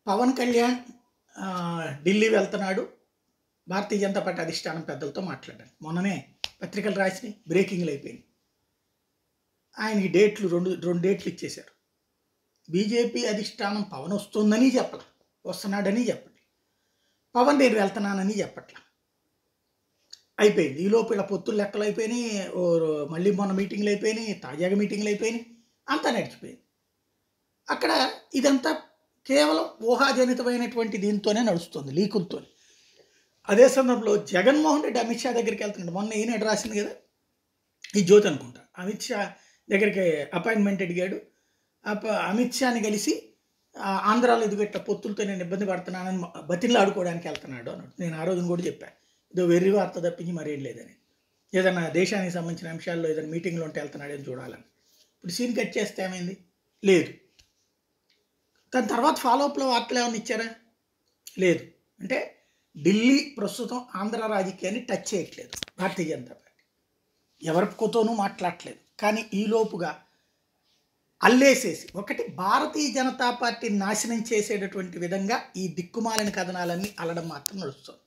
పవన్ కళ్యాణ్ ఢిల్లీ వెళ్తున్నాడు. భారతీయ జనతా పార్టీ అధిష్టానం పెద్దలతో మాట్లాడాను. మొన్ననే పత్రికలు రాసినాయి, బ్రేకింగ్లు అయిపోయినాయి. ఆయనకి డేట్లు రెండు డేట్లు ఇచ్చేశారు. బీజేపీ అధిష్టానం పవన్ వస్తుందని చెప్పల, వస్తున్నాడని చెప్పండి. పవన్ నేను వెళ్తున్నానని చెప్పట్ల. అయిపోయింది. ఈలోపు ఇలా పొత్తులు లెక్కలు అయిపోయినాయి, మళ్ళీ మొన్న మీటింగ్లు అయిపోయినాయి, తాజాగా మీటింగ్లు అయిపోయినాయి, అంతా నడిచిపోయింది. అక్కడ ఇదంతా కేవలం ఊహాజనితమైనటువంటి దీంతోనే నడుస్తుంది, లీకులతో. అదే సందర్భంలో జగన్మోహన్ రెడ్డి అమిత్ షా దగ్గరికి వెళ్తున్నాడు. మొన్న ఈనాడు రాసింది కదా, ఈ జ్యోతి అనుకుంటా, అమిత్ షా దగ్గరికి అపాయింట్మెంట్ అడిగాడు. అమిత్ షాని కలిసి ఆంధ్రాలో ఎదుగట్ట పొత్తులతో నేను ఇబ్బంది పడుతున్నానని బతిన్లు ఆడుకోవడానికి వెళ్తున్నాడు అన్నాడు. నేను ఆ రోజున కూడా చెప్పాను, ఇదో వెర్రి వార్త తప్పించి మరేం లేదని. ఏదైనా దేశానికి సంబంధించిన అంశాల్లో ఏదైనా మీటింగ్లో ఉంటే వెళ్తున్నాడని చూడాలని. ఇప్పుడు సీన్ కట్ చేస్తే ఏమైంది? లేదు. దాని తర్వాత ఫాలోఅప్లో వార్తలు ఏమైనా ఇచ్చారా? లేదు. అంటే ఢిల్లీ ప్రస్తుతం ఆంధ్ర రాజకీయాన్ని టచ్ చేయట్లేదు భారతీయ జనతా పార్టీ, ఎవరికోతోనూ మాట్లాడట్లేదు. కానీ ఈలోపుగా అల్లేసేసి ఒకటి భారతీయ జనతా పార్టీని నాశనం చేసేటటువంటి విధంగా ఈ దిక్కుమాలిన కథనాలన్నీ అల్లడం మాత్రం నడుస్తుంది.